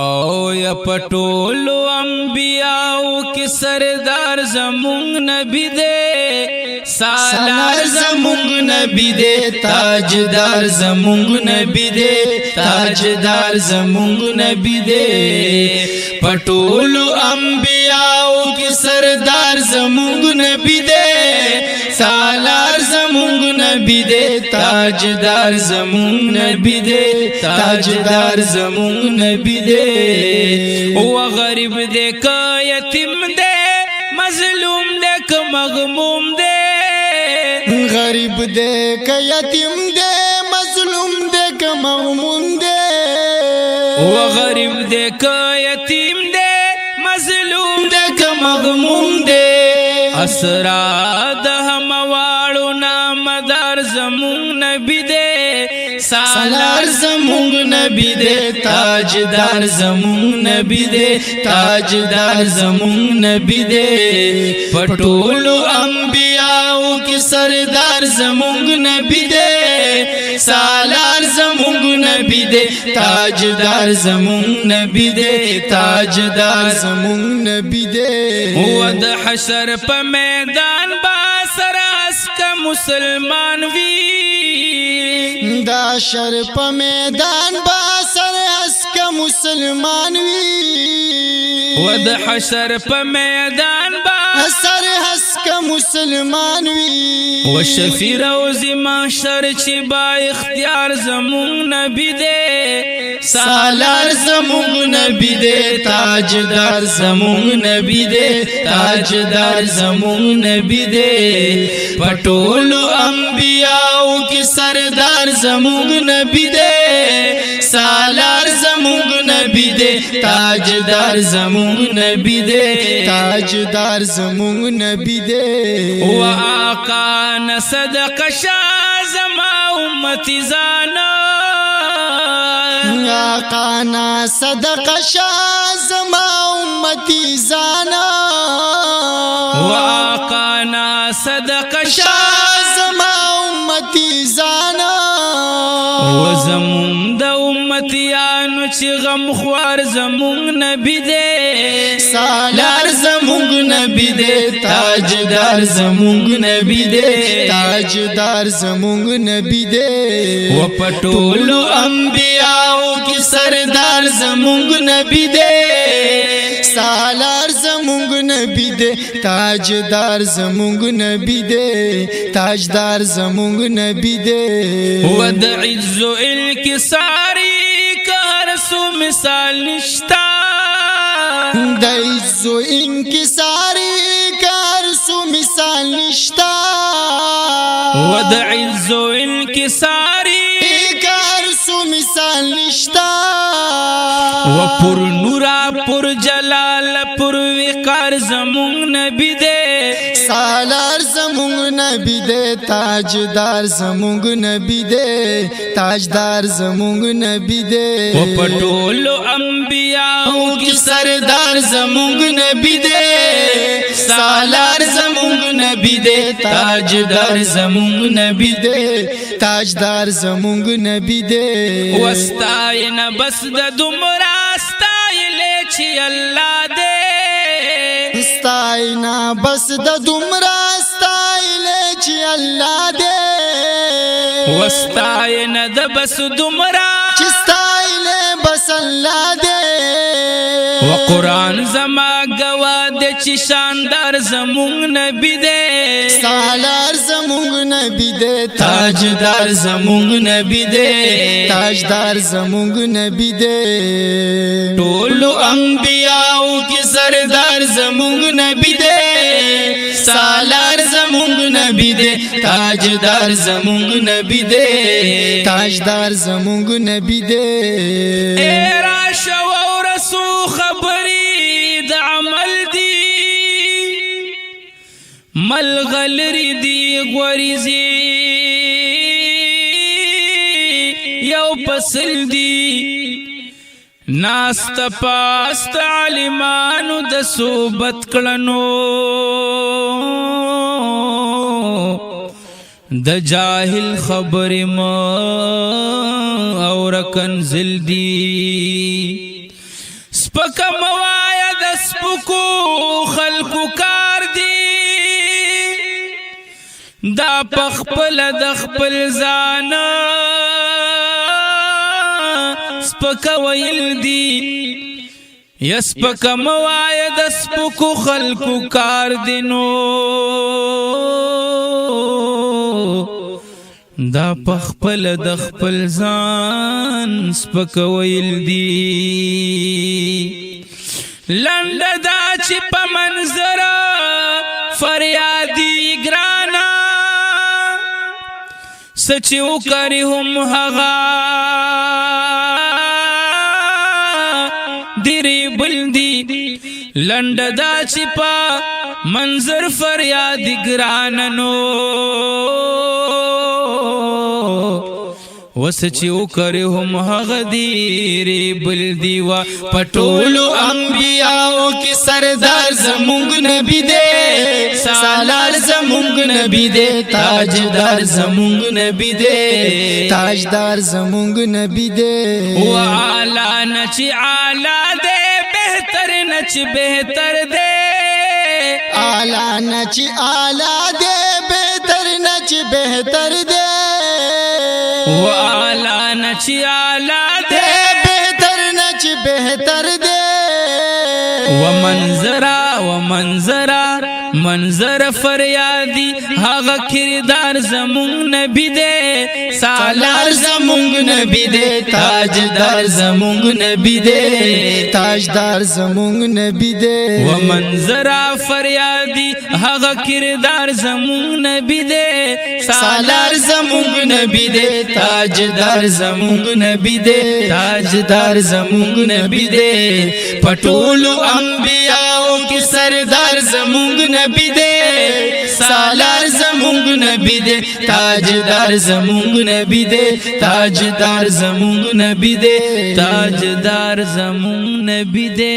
او یا پټولو انبیاءو کی سردار زمونږ نبی دے سالار زمونږ نبی دے تاجدار زمونږ نبی دے تاجدار زمونږ نبی دے پټولو انبیاءو کی سردار زمونږ نبی دے سالار زمونږ نبی دے تاجدار زمونږ نبی دے تاجدار زمونږ نبی دے او غریب دے کا یتیم دے مظلوم دے کا مغموم دے غریب دے کا یتیم دے مظلوم دے کا مغموم دے او غریب دے کا یتیم دے مظلوم دے کا مغموم دے اسرا د همواړو نامدار زمونږ نبی دے سالار زمونږ نبی دے تاجدار زمونږ نبی دے تاجدار زمونږ نبی دے پټولو انبیاءو کی سردار زمونږ نبی دے سالار زمونږ نبی دے تاجدار زمونږ نبی دے تاجدار زمونږ نبی دے و د حشر په میدان با سر اسکا مسلمان وی دا شر په میدان با سر اسکا مسلمان وی و د حشر په میدان با سر اسکا مسلمان وی و شفیع روزی محشر چی با اختیار زمونږ نبی دے سالار زمونږ نبی دے تاجدار زمونږ نبی دے تاجدار زمونږ نبی دے پټولو انبیاءو کی سردار زمونږ نبی دے سالار زمونږ نبی دے تاجدار زمونږ نبی دے تاجدار زمونږ نبی دے و آقا نصدق شا زما امتی زانا آقا نا صدق شا زما امتی زانا و آقا نا صدق شا زما امتی زانا و زمون د امتیانو چې غم خوار زمونږ نبی دے سالار زمونږ نبی دے تاجدار زمونږ نبی دے تاجدار زمونږ نبی دے و پټولو انبیاءو کی سردار زمونږ نبی دے سالار زمونږ نبی دے تاجدار زمونږ نبی دے تاجدار زمونږ نبی دے و د عز و انکساری کا هر سو مثال نشتا د عز و انکساری کا هر سو مثال نشتا و د عز و انکساری کا هر سو مثال نشتا و پر نورا پر جلال پر وقار زمونږ نبی دے سالار زمونږ نبی دے تاجدار زمونږ نبی دے تاجدار زمونږ نبی دے و پټولو انبیاءو کی سردار زمونږ نبی دے سالار زمونږ نبی دے تاجدار زمونږ نبی دے تاجدار زمونږ نبی دے وستاین بس د دومره ستایلې چې الله دے ستاینا بس د دومره ستایلې چې الله دے وستاین د بس دومره چې ستایلې بس الله دے و قرآن زما گوا دے چې شاندار زمونږ نبی دے سالار زمونږ نبی دے تاجدار زمونږ نبی دے تاجدار زمونږ نبی دے ټولو انبیاءو کی سردار زمونږ نبی دے سالار زمونږ نبی دے تاجدار زمونږ نبی دے تاجدار زمونږ نبی دے اے راشه او رسو خبری د عمل دی ملغلری دی غوریزی یو پسل دی ناست پاست عالمانو د صوبت کړنو د جاهل خبر ما اور کنزل دی سپکا موایا د سپکو خلقو کار دی دا پخپل د خپل ځان سپکا ویل دی یا سپکا موایا د سپکو خلقو کار دی نو دا پخپل د خپل ځان سپکا ویل دی لنډ دا چې په منظر فریادي ګرانا سچ وکړي هم هغه دیری بلدی لنډ دا چې په منظر فریادي ګرانا نو وسچ وکړي هم هغه دیری بلدی وا پټولو انبیاءو کی سردار زمونږ نبی دے سالار زمونږ نبی دے تاجدار زمونږ نبی دے تاجدار زمونږ نبی دے و اعلی نچ اعلی دے بہتر نچ بہتر دے اعلی نچ اعلی دے بہتر نچ بہتر دے و اعلی نچ اعلی دے بہتر نچ بہتر دے و منظرہ منظر فریادی هغه کردار زمونږ نبی دے سالار زمونږ نبی دے تاجدار زمونږ نبی دے تاجدار زمونږ نبی دے و منظرہ فریادی هغه کردار زمونږ نبی دے سالار زمونږ نبی دے تاجدار زمونږ نبی دے تاجدار زمونږ نبی دے پټولو انبیاءو کی سردار زمونږ نبی دے سالار زمونږ نبی دے تاجدار زمونږ نبی دے تاجدار زمونږ نبی دے تاجدار زمونږ نبی دے